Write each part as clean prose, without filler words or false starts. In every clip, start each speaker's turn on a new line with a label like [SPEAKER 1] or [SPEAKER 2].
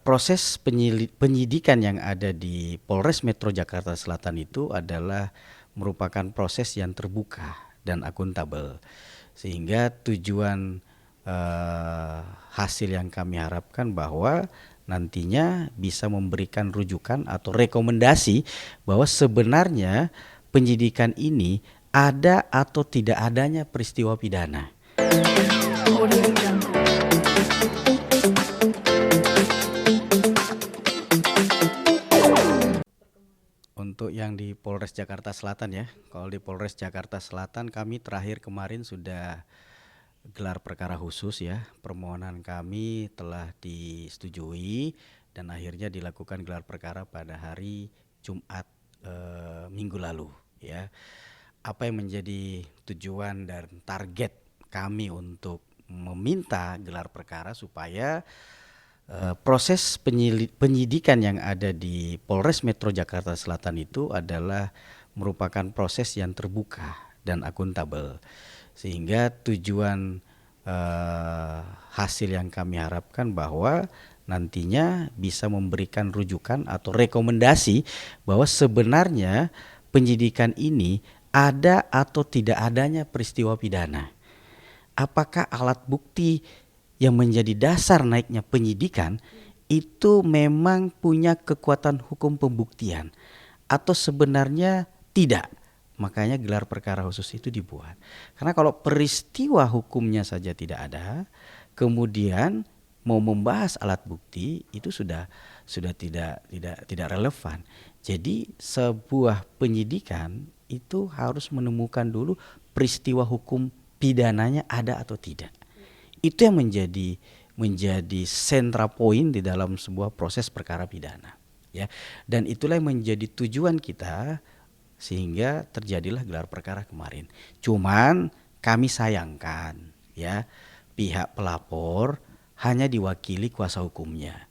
[SPEAKER 1] Proses penyidikan yang ada di Polres Metro Jakarta Selatan itu adalah merupakan proses yang terbuka dan akuntabel, sehingga tujuan hasil yang kami harapkan bahwa nantinya bisa memberikan rujukan atau rekomendasi bahwa sebenarnya penyidikan ini ada atau tidak adanya peristiwa pidana. Untuk yang di Polres Jakarta Selatan ya, kalau di Polres Jakarta Selatan kami terakhir kemarin sudah gelar perkara khusus ya. Permohonan kami telah disetujui dan akhirnya dilakukan gelar perkara pada hari Jumat minggu lalu ya. Apa yang menjadi tujuan dan target kami untuk meminta gelar perkara supaya proses penyidikan yang ada di Polres Metro Jakarta Selatan itu adalah merupakan proses yang terbuka dan akuntabel, sehingga tujuan hasil yang kami harapkan bahwa nantinya bisa memberikan rujukan atau rekomendasi bahwa sebenarnya penyidikan ini ada atau tidak adanya peristiwa pidana. Apakah alat bukti yang menjadi dasar naiknya penyidikan itu memang punya kekuatan hukum pembuktian atau sebenarnya tidak. Makanya gelar perkara khusus itu dibuat. Karena kalau peristiwa hukumnya saja tidak ada, kemudian mau membahas alat bukti itu sudah tidak relevan. Jadi sebuah penyidikan itu harus menemukan dulu peristiwa hukum pidananya ada atau tidak. Itu yang menjadi sentra poin di dalam sebuah proses perkara pidana ya. Dan itulah yang menjadi tujuan kita sehingga terjadilah gelar perkara kemarin. Cuman kami sayangkan ya, pihak pelapor hanya diwakili kuasa hukumnya.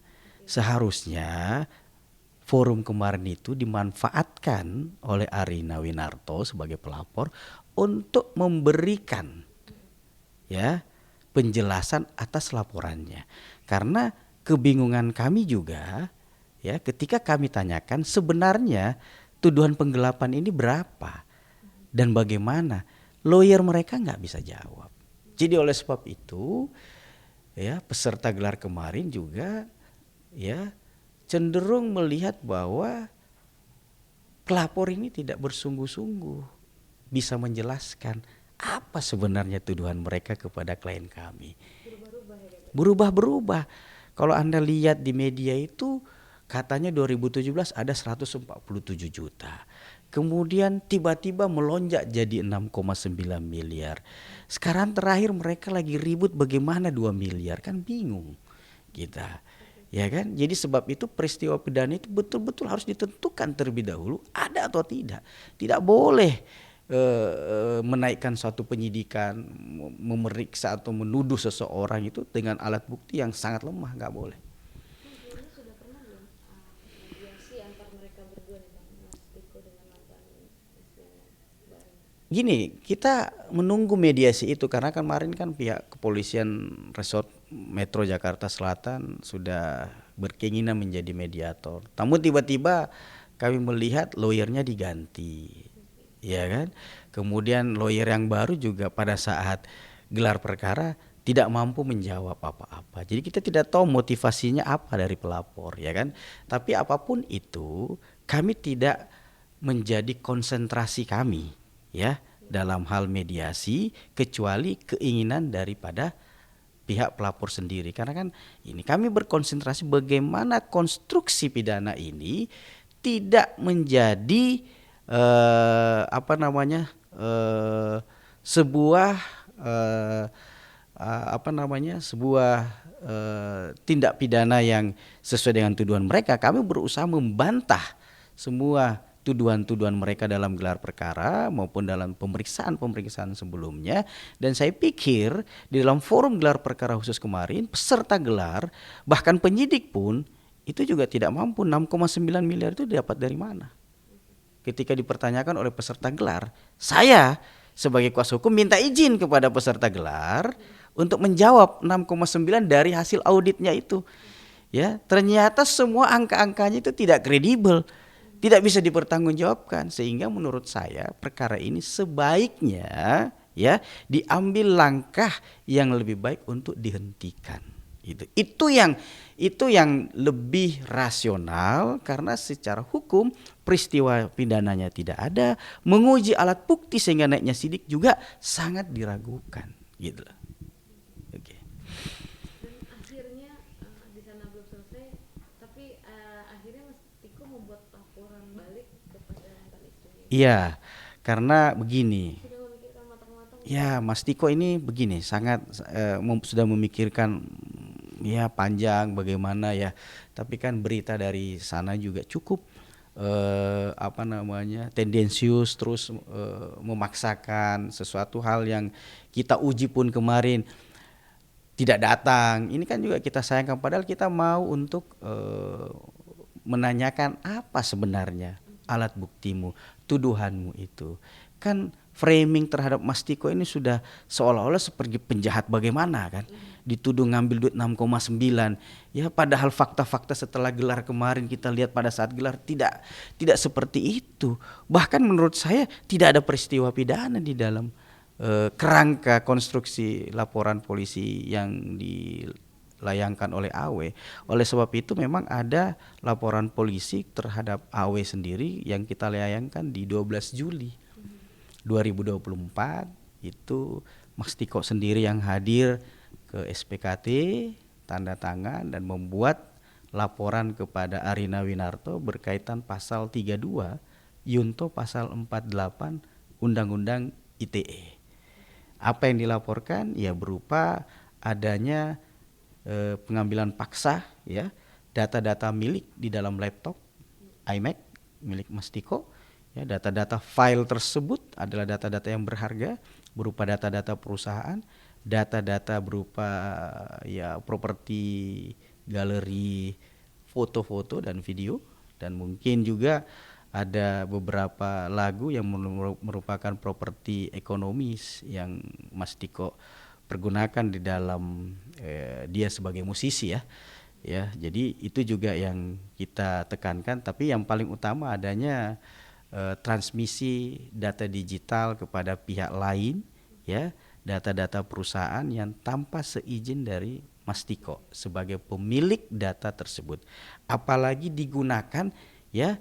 [SPEAKER 1] Seharusnya forum kemarin itu dimanfaatkan oleh Arina Winarto sebagai pelapor untuk memberikan ya penjelasan atas laporannya. Karena kebingungan kami juga ya ketika kami tanyakan sebenarnya tuduhan penggelapan ini berapa dan bagaimana, lawyer mereka nggak bisa jawab. Jadi oleh sebab itu ya peserta gelar kemarin juga ya cenderung melihat bahwa pelapor ini tidak bersungguh-sungguh bisa menjelaskan apa sebenarnya tuduhan mereka kepada klien kami. Berubah-berubah. Kalau Anda lihat di media itu katanya 2017 ada 147 juta. Kemudian tiba-tiba melonjak jadi 6,9 miliar. Sekarang terakhir mereka lagi ribut bagaimana 2 miliar, kan bingung kita. Ya kan? Jadi sebab itu peristiwa pidana itu betul-betul harus ditentukan terlebih dahulu ada atau tidak. Tidak boleh menaikkan suatu penyidikan, memeriksa atau menuduh seseorang itu dengan alat bukti yang sangat lemah, nggak boleh.
[SPEAKER 2] Ini sudah pernah belum mediasi antar mereka berdua nih Bang, Mas Tiko dengan mantan istrinya Bareng?
[SPEAKER 1] Gini, kita menunggu mediasi itu karena kemarin kan pihak kepolisian Resort Metro Jakarta Selatan sudah berkeinginan menjadi mediator. Namun tiba-tiba kami melihat lawyernya diganti. Ya kan? Kemudian lawyer yang baru juga pada saat gelar perkara tidak mampu menjawab apa-apa. Jadi kita tidak tahu motivasinya apa dari pelapor, ya kan? Tapi apapun itu, kami tidak menjadi konsentrasi kami, ya, dalam hal mediasi kecuali keinginan daripada pihak pelapor sendiri. Karena kan ini kami berkonsentrasi bagaimana konstruksi pidana ini tidak menjadi sebuah tindak pidana yang sesuai dengan tuduhan mereka. Kami berusaha membantah semua tuduhan-tuduhan mereka dalam gelar perkara maupun dalam pemeriksaan sebelumnya. Dan saya pikir di dalam forum gelar perkara khusus kemarin peserta gelar bahkan penyidik pun itu juga tidak mampu 6,9 miliar itu didapat dari mana. Ketika dipertanyakan oleh peserta gelar, saya sebagai kuasa hukum minta izin kepada peserta gelar untuk menjawab 6,9 dari hasil auditnya itu. Ya, ternyata semua angka-angkanya itu tidak kredibel, tidak bisa dipertanggungjawabkan, sehingga menurut saya perkara ini sebaiknya ya diambil langkah yang lebih baik untuk dihentikan. Itu yang lebih rasional, karena secara hukum peristiwa pidananya tidak ada, menguji alat bukti sehingga naiknya sidik juga sangat diragukan, gitu loh. Oke.
[SPEAKER 2] Dan akhirnya di sana belum selesai, tapi akhirnya Mas Tiko membuat laporan balik kepada mantan istrinya.
[SPEAKER 1] Iya, karena begini.
[SPEAKER 2] Sudah memikirkan matang-matang.
[SPEAKER 1] Ya, Mas Tiko ini begini, sangat sudah memikirkan ya panjang bagaimana ya. Tapi kan berita dari sana juga cukup apa namanya, tendensius, terus memaksakan sesuatu hal yang kita uji pun kemarin tidak datang. Ini kan juga kita sayangkan, padahal kita mau untuk menanyakan apa sebenarnya alat buktimu, tuduhanmu itu. Kan framing terhadap Mas Tiko ini sudah seolah-olah seperti penjahat bagaimana kan, dituduh ngambil duit 6,9. Ya padahal fakta-fakta setelah gelar kemarin kita lihat pada saat gelar tidak seperti itu. Bahkan menurut saya tidak ada peristiwa pidana di dalam kerangka konstruksi laporan polisi yang dilayangkan oleh AW. Oleh sebab itu memang ada laporan polisi terhadap AW sendiri yang kita layangkan di 12 Juli 2024. Itu Mas Tiko sendiri yang hadir ke SPKT, tanda tangan dan membuat laporan kepada Arina Winarto berkaitan pasal 32 Yunto pasal 48 Undang-Undang ITE. Apa yang dilaporkan ya berupa adanya pengambilan paksa ya data-data milik di dalam laptop iMac milik Mas Tiko. Ya, data-data file tersebut adalah data-data yang berharga, berupa data-data perusahaan, data-data berupa ya properti, galeri, foto-foto dan video, dan mungkin juga ada beberapa lagu yang merupakan properti ekonomis yang Mas Tiko pergunakan di dalam dia sebagai musisi ya. Ya, jadi itu juga yang kita tekankan, tapi yang paling utama adanya transmisi data digital kepada pihak lain ya, data-data perusahaan yang tanpa seizin dari Mas Tiko sebagai pemilik data tersebut, apalagi digunakan ya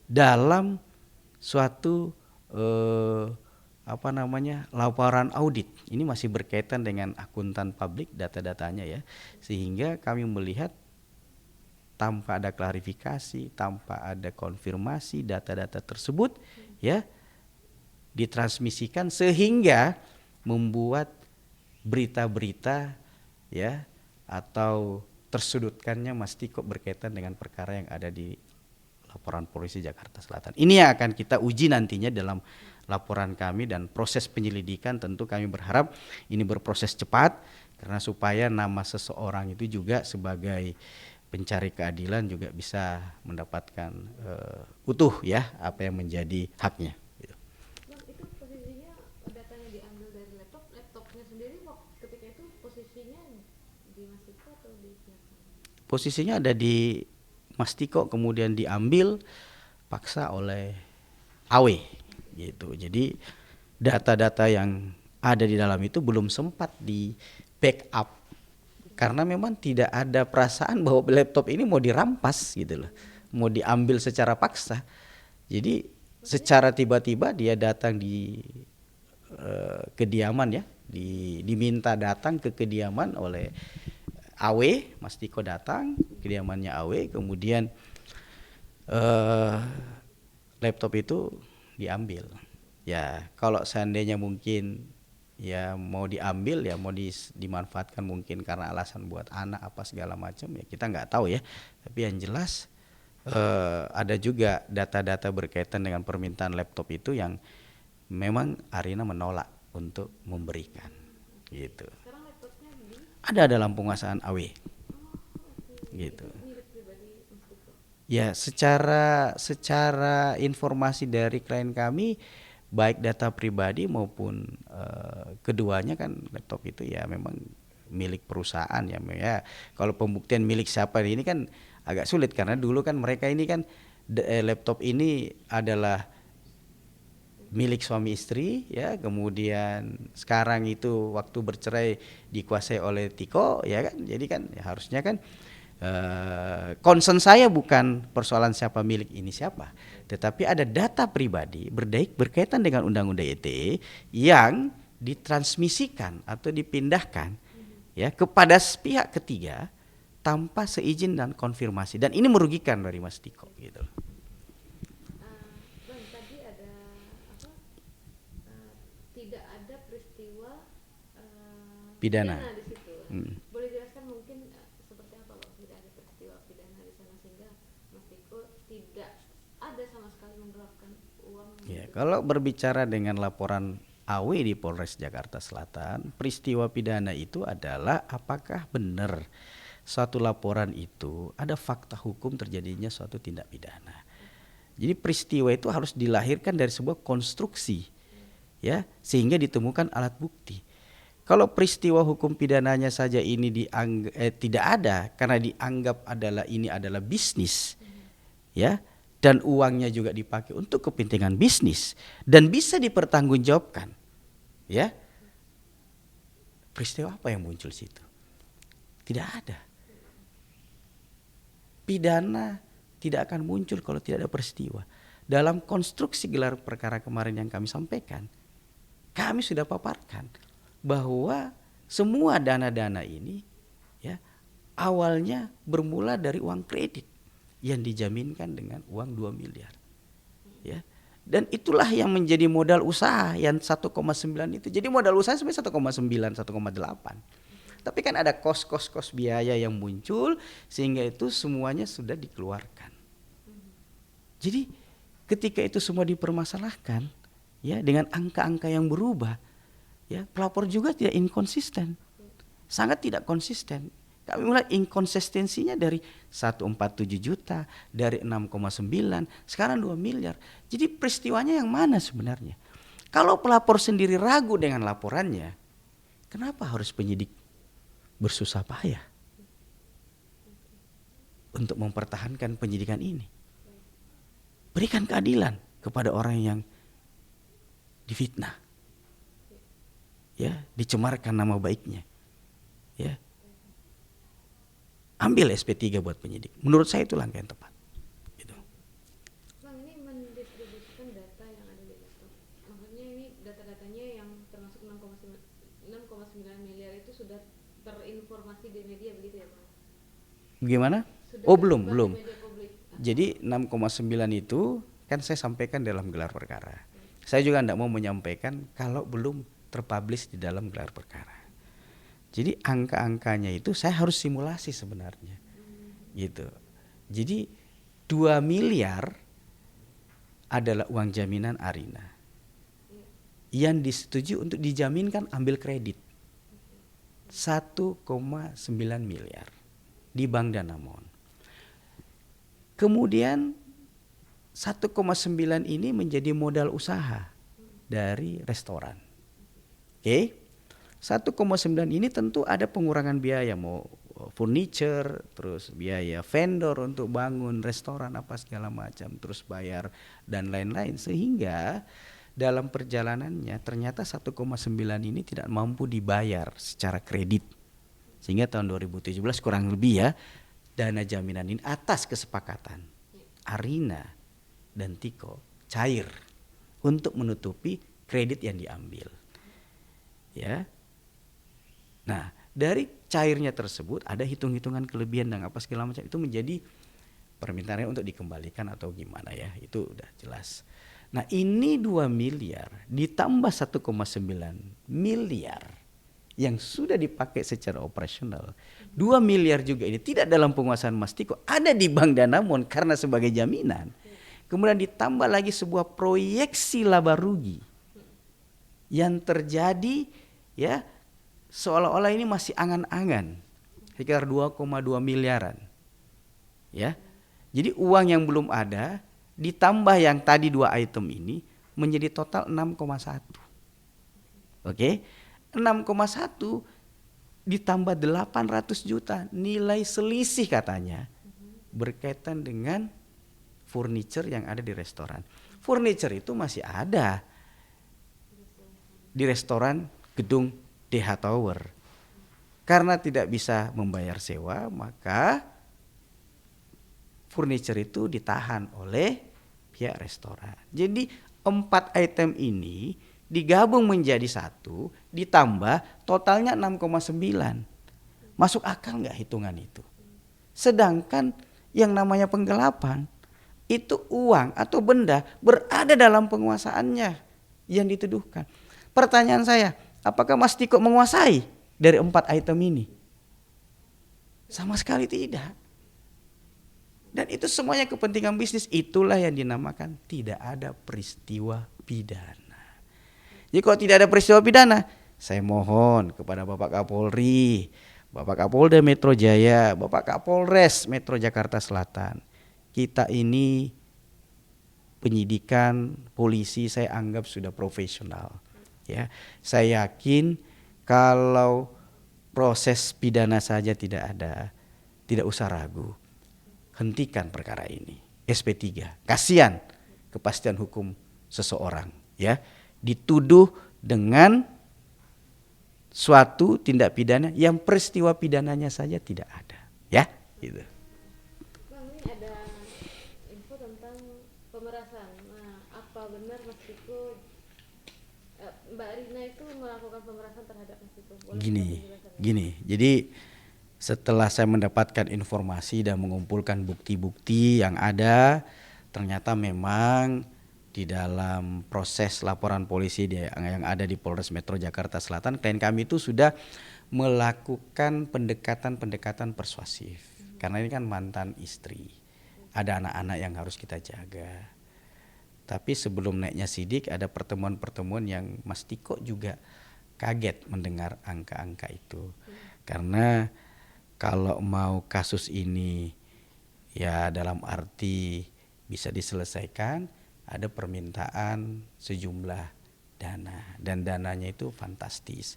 [SPEAKER 1] dalam suatu apa namanya laporan audit. Ini masih berkaitan dengan akuntan publik data-datanya ya, sehingga kami melihat tanpa ada klarifikasi, tanpa ada konfirmasi data-data tersebut ya ditransmisikan sehingga membuat berita-berita ya atau tersudutkannya Mas Tiko berkaitan dengan perkara yang ada di laporan polisi Jakarta Selatan. Ini yang akan kita uji nantinya dalam laporan kami, dan proses penyelidikan tentu kami berharap ini berproses cepat, karena supaya nama seseorang itu juga sebagai pencari keadilan juga bisa mendapatkan utuh ya apa yang menjadi haknya. Gitu.
[SPEAKER 2] Bang, itu posisinya datanya diambil dari laptopnya sendiri ketika itu posisinya di Mas Tiko atau di pihak mana?
[SPEAKER 1] Posisinya ada di Mas Tiko, kemudian diambil paksa oleh AW gitu. Jadi data-data yang ada di dalam itu belum sempat di backup, karena memang tidak ada perasaan bahwa laptop ini mau dirampas gitu loh, mau diambil secara paksa. Jadi secara tiba-tiba dia datang di kediaman ya, diminta datang ke kediaman oleh AW, Mas Tiko datang kediamannya AW, kemudian laptop itu diambil. Ya kalau seandainya mungkin ya mau diambil ya mau dimanfaatkan mungkin karena alasan buat anak apa segala macam ya kita nggak tahu ya, tapi yang jelas ada juga data-data berkaitan dengan permintaan laptop itu yang memang Arina menolak untuk memberikan gitu.
[SPEAKER 2] Sekarang laptopnya
[SPEAKER 1] Ada dalam penguasaan AW gitu.
[SPEAKER 2] milik pribadi Mas Tiko.
[SPEAKER 1] Ya secara informasi dari klien kami, baik data pribadi maupun keduanya kan laptop itu ya memang milik perusahaan ya. Kalau pembuktian milik siapa ini kan agak sulit karena dulu kan mereka ini kan laptop ini adalah milik suami istri ya, kemudian sekarang itu waktu bercerai dikuasai oleh Tiko ya kan, jadi kan ya harusnya kan concern saya bukan persoalan siapa milik ini siapa, tetapi ada data pribadi berkaitan dengan undang-undang ITE yang ditransmisikan atau dipindahkan ya kepada pihak ketiga tanpa seizin dan konfirmasi, dan ini merugikan dari Mas Tiko gitu.
[SPEAKER 2] Bang, tadi ada apa? Tidak ada peristiwa
[SPEAKER 1] Pidana.
[SPEAKER 2] di situ. Boleh jelaskan mungkin seperti apa, Bang? Tidak ada peristiwa pidana di sana sehingga Mas Tiko tidak ada sama sekali menggelapkan uang.
[SPEAKER 1] Ya, kalau berbicara dengan laporan AW di Polres Jakarta Selatan, peristiwa pidana itu adalah apakah benar suatu laporan itu ada fakta hukum terjadinya suatu tindak pidana. Jadi peristiwa itu harus dilahirkan dari sebuah konstruksi, ya, sehingga ditemukan alat bukti. Kalau peristiwa hukum pidananya saja ini tidak ada karena dianggap ini adalah bisnis, ya, dan uangnya juga dipakai untuk kepentingan bisnis dan bisa dipertanggungjawabkan, ya. Peristiwa apa yang muncul situ? Tidak ada. Pidana tidak akan muncul kalau tidak ada peristiwa. Dalam konstruksi gelar perkara kemarin yang kami sampaikan, kami sudah paparkan bahwa semua dana-dana ini ya awalnya bermula dari uang kredit yang dijaminkan dengan uang 2 miliar. Ya. Dan itulah yang menjadi modal usaha yang 1,9 itu. Jadi modal usaha sebenarnya 1,9, 1,8. Tapi kan ada kos biaya yang muncul sehingga itu semuanya sudah dikeluarkan. Jadi ketika itu semua dipermasalahkan ya dengan angka-angka yang berubah, ya pelapor juga tidak inkonsisten. Sangat tidak konsisten. Kami mulai inkonsistensinya dari 147 juta, dari 6,9, sekarang 2 miliar. Jadi peristiwanya yang mana sebenarnya? Kalau pelapor sendiri ragu dengan laporannya, kenapa harus penyidik bersusah payah untuk mempertahankan penyidikan ini? Berikan keadilan kepada orang yang difitnah, ya, dicemarkan nama baiknya, ya. Ambil SP3 buat penyidik. Menurut saya itu langkah yang tepat. Gitu.
[SPEAKER 2] Bang, ini mendistribusikan data yang ada di laptop. Maksudnya ini data-datanya yang termasuk 6,9 miliar itu sudah terinformasi di media begitu ya, Bang?
[SPEAKER 1] Bagaimana?
[SPEAKER 2] Sudah
[SPEAKER 1] Belum.
[SPEAKER 2] di media publik.
[SPEAKER 1] Jadi 6,9 itu kan saya sampaikan dalam gelar perkara. Saya juga tidak mau menyampaikan kalau belum terpublish di dalam gelar perkara. Jadi angka-angkanya itu saya harus simulasi sebenarnya. Gitu. Jadi 2 miliar adalah uang jaminan Arina yang disetujui untuk dijaminkan ambil kredit 1,9 miliar di Bank Danamon. Kemudian 1,9 ini menjadi modal usaha dari restoran. Oke? 1,9 ini tentu ada pengurangan biaya, mau furniture, terus biaya vendor untuk bangun restoran apa segala macam, terus bayar dan lain-lain, sehingga dalam perjalanannya ternyata 1,9 ini tidak mampu dibayar secara kredit, sehingga tahun 2017 kurang lebih ya dana jaminan ini atas kesepakatan Arina dan Tiko cair untuk menutupi kredit yang diambil, ya. Nah, dari cairnya tersebut ada hitung-hitungan kelebihan dan apa segala macam, itu menjadi permintaannya untuk dikembalikan atau gimana ya, itu udah jelas. Nah, ini 2 miliar ditambah 1,9 miliar yang sudah dipakai secara operasional. 2 miliar juga ini tidak dalam penguasaan Mas Tiko, ada di Bank Danamon karena sebagai jaminan. Kemudian ditambah lagi sebuah proyeksi laba rugi yang terjadi ya seolah-olah ini masih angan-angan, sekitar 2,2 miliaran. Ya. Jadi uang yang belum ada ditambah yang tadi 2 item ini menjadi total 6,1. Oke. 6,1 ditambah 800 juta nilai selisih katanya berkaitan dengan furniture yang ada di restoran. Furniture itu masih ada di restoran gedung DH Tower. Karena tidak bisa membayar sewa, maka furniture itu ditahan oleh pihak restoran. Jadi 4 item ini digabung menjadi satu, ditambah totalnya 6,9. Masuk akal nggak hitungan itu? Sedangkan yang namanya penggelapan itu uang atau benda berada dalam penguasaannya yang dituduhkan. Pertanyaan saya, apakah Mas Tiko menguasai dari 4 item ini? Sama sekali tidak. Dan itu semuanya kepentingan bisnis. Itulah yang dinamakan tidak ada peristiwa pidana. Jadi kalau tidak ada peristiwa pidana, saya mohon kepada Bapak Kapolri, Bapak Kapolda Metro Jaya, Bapak Kapolres Metro Jakarta Selatan, kita ini penyidikan polisi saya anggap sudah profesional. Ya, saya yakin kalau proses pidana saja tidak ada, tidak usah ragu. Hentikan perkara ini. SP3. Kasihan kepastian hukum seseorang, ya. Dituduh dengan suatu tindak pidana yang peristiwa pidananya saja tidak ada, ya, gitu.
[SPEAKER 2] Bang, ini ada info tentang pemerasan. Nah, apa benar Mas Tiko, Mbak Rina itu melakukan pemerasan terhadap Mas Tiko? Boleh
[SPEAKER 1] Gini. Jadi setelah saya mendapatkan informasi dan mengumpulkan bukti-bukti yang ada, ternyata memang di dalam proses laporan polisi yang ada di Polres Metro Jakarta Selatan, klien kami itu sudah melakukan pendekatan persuasif. Karena ini kan mantan istri, ada anak-anak yang harus kita jaga. Tapi sebelum naiknya sidik ada pertemuan-pertemuan yang Mas Tiko juga kaget mendengar angka-angka itu. Karena kalau mau kasus ini ya dalam arti bisa diselesaikan, ada permintaan sejumlah dana dan dananya itu fantastis.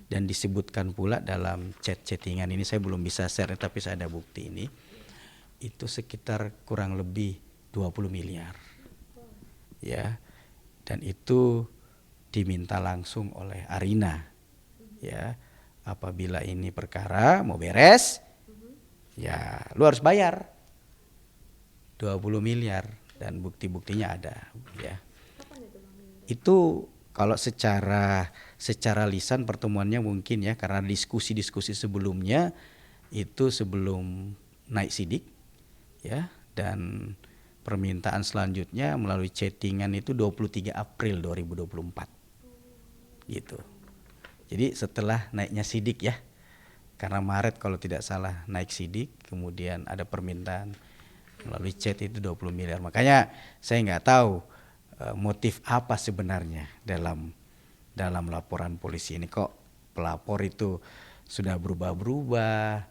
[SPEAKER 1] Dan disebutkan pula dalam chattingan ini, saya belum bisa share tapi saya ada bukti ini, itu sekitar kurang lebih 20 miliar. Ya. Dan itu diminta langsung oleh Arina. Ya. Apabila ini perkara mau beres, ya lu harus bayar 20 miliar dan bukti-buktinya ada, ya. Itu kalau secara lisan pertemuannya mungkin ya, karena diskusi sebelumnya itu sebelum naik sidik, ya, dan permintaan selanjutnya melalui chattingan itu 23 April 2024. Gitu. Jadi setelah naiknya sidik ya, karena Maret kalau tidak salah naik sidik, kemudian ada permintaan melalui chat itu 20 miliar. Makanya saya nggak tahu motif apa sebenarnya dalam laporan polisi ini. Kok pelapor itu sudah berubah-berubah,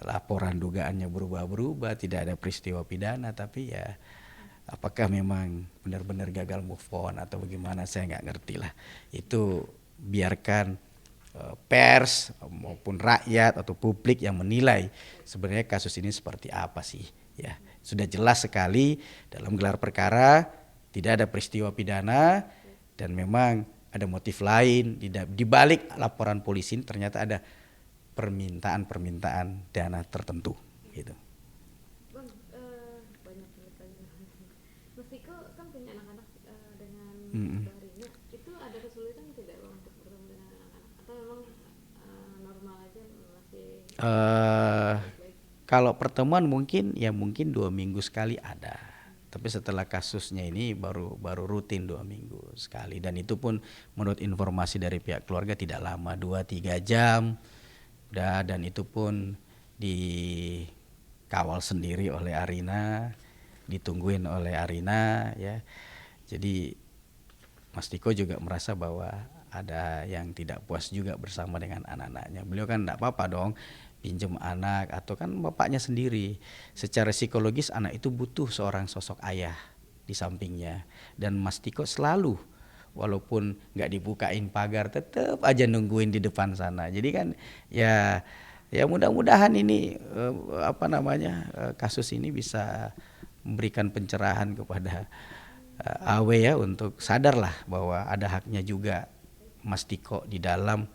[SPEAKER 1] laporan dugaannya berubah-berubah, tidak ada peristiwa pidana, tapi ya apakah memang benar-benar gagal move on atau bagaimana, saya nggak ngerti lah. Itu biarkan pers maupun rakyat atau publik yang menilai sebenarnya kasus ini seperti apa sih, ya. Sudah jelas sekali dalam gelar perkara tidak ada peristiwa pidana dan memang ada motif lain di balik laporan polisi, ternyata ada permintaan dana tertentu gitu.
[SPEAKER 2] Bang, banyak pertanyaan. Mas Tiko kan punya anak-anak dengan Mbak Rina, itu ada kesulitan tidak Bang untuk bertemu dengan anak-anak? Atau memang normal aja, masih baik-baik?
[SPEAKER 1] Kalau pertemuan mungkin 2 minggu sekali ada, tapi setelah kasusnya ini baru rutin 2 minggu sekali, dan itu pun menurut informasi dari pihak keluarga tidak lama, 2-3 jam udah, dan itu pun dikawal sendiri oleh Arina, ditungguin oleh Arina, ya. Jadi Mas Tiko juga merasa bahwa ada yang tidak puas juga bersama dengan anak-anaknya. Beliau kan enggak apa-apa dong pinjem anak, atau kan bapaknya sendiri. Secara psikologis anak itu butuh seorang sosok ayah di sampingnya, dan Mas Tiko selalu walaupun nggak dibukain pagar tetap aja nungguin di depan sana. Jadi kan ya mudah-mudahan ini kasus ini bisa memberikan pencerahan kepada Awe ya, untuk sadarlah bahwa ada haknya juga Mas Tiko di dalam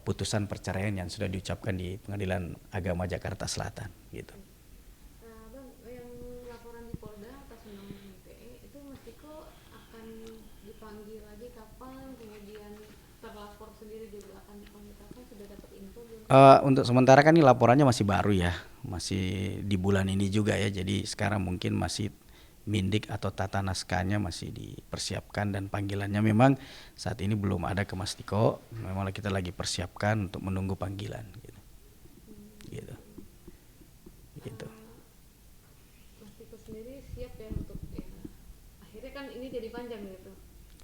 [SPEAKER 1] putusan perceraian yang sudah diucapkan di Pengadilan Agama Jakarta Selatan gitu.
[SPEAKER 2] Bang, yang laporan di Polda atas undang-undang ITE itu Mas Tiko akan dipanggil lagi kapan? Kemudian terlapor sendiri juga akan dipanggil kapan? Sudah dapat info belum?
[SPEAKER 1] Untuk sementara kan ini laporannya masih baru ya, masih di bulan ini juga ya. Jadi sekarang mungkin masih mindik atau tata naskahnya masih dipersiapkan, dan panggilannya memang saat ini belum ada ke Mas Tiko. Memang kita lagi persiapkan untuk menunggu panggilan gitu. Gitu.
[SPEAKER 2] Mas Tiko sendiri siap ya untuk akhirnya kan ini jadi panjang gitu.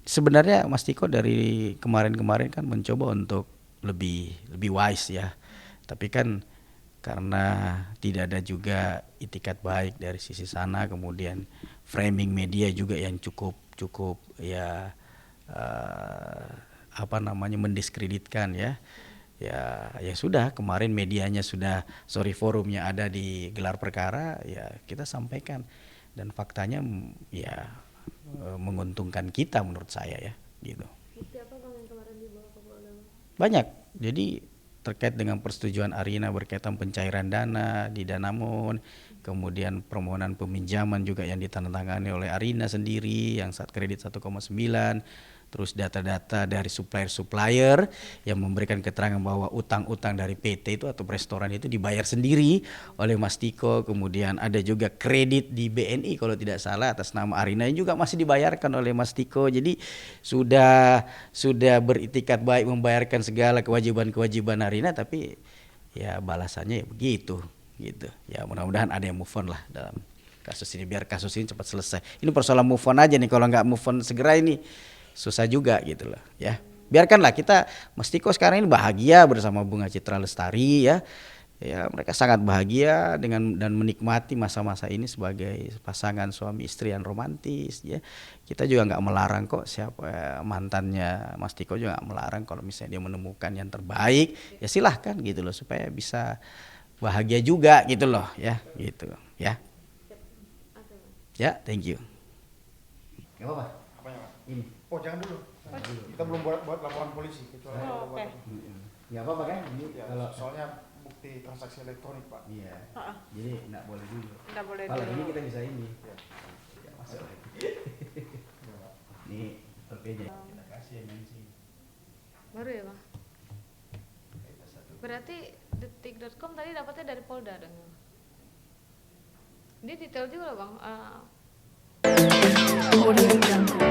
[SPEAKER 1] Sebenarnya Mas Tiko dari kemarin-kemarin kan mencoba untuk lebih wise ya. Tapi kan karena tidak ada juga itikat baik dari sisi sana, kemudian framing media juga yang cukup ya mendiskreditkan ya. Ya sudah, kemarin medianya sudah, forumnya ada di gelar perkara, ya kita sampaikan, dan faktanya ya menguntungkan kita menurut saya ya gitu.
[SPEAKER 2] Bukti apa Bang yang kemarin dibawa ke Polda?
[SPEAKER 1] Banyak. Jadi terkait dengan persetujuan Arina berkaitan pencairan dana di Danamon, kemudian permohonan peminjaman juga yang ditandatangani oleh Arina sendiri yang saat kredit 1,9, terus data-data dari supplier yang memberikan keterangan bahwa utang-utang dari PT itu atau restoran itu dibayar sendiri oleh Mas Tiko. Kemudian ada juga kredit di BNI kalau tidak salah atas nama Arina yang juga masih dibayarkan oleh Mas Tiko. Jadi sudah beritikat baik membayarkan segala kewajiban Arina, tapi ya balasannya ya begitu gitu. Ya mudah-mudahan ada yang move on lah dalam kasus ini, biar kasus ini cepat selesai. Ini persoalan move on aja nih, kalau nggak move on segera ini susah juga gitu loh ya. Biarkanlah kita, Mas Tiko sekarang ini bahagia bersama Bunga Citra Lestari ya. Ya mereka sangat bahagia dengan dan menikmati masa-masa ini sebagai pasangan suami istri yang romantis ya. Kita juga nggak melarang kok, siapa mantannya Mas Tiko juga nggak melarang kalau misalnya dia menemukan yang terbaik, ya silahkan gitu loh, supaya bisa bahagia juga gitu loh ya gitu ya. Ya, thank you. Gak apa-apa.
[SPEAKER 3] Apanya, Mas?
[SPEAKER 1] Ini.
[SPEAKER 3] Oh, jangan dulu. Kita belum buat laporan polisi.
[SPEAKER 2] Oke.
[SPEAKER 1] Nggak apa-apa kan? Ini
[SPEAKER 3] Ya,
[SPEAKER 1] kalau
[SPEAKER 3] soalnya bukti transaksi elektronik, Pak.
[SPEAKER 1] iya. Jadi nggak boleh dulu.
[SPEAKER 2] Nggak boleh
[SPEAKER 1] Kalau
[SPEAKER 2] dulu.
[SPEAKER 1] ini kita bisa ini.
[SPEAKER 3] Ya.
[SPEAKER 1] Ya, masuk lagi. Ini LP-nya. Kita kasih MNC.
[SPEAKER 2] Baru ya Bang? Berarti detik.com tadi dapatnya dari Polda dong? Dia detail juga loh Bang.
[SPEAKER 4] Audio Jungle.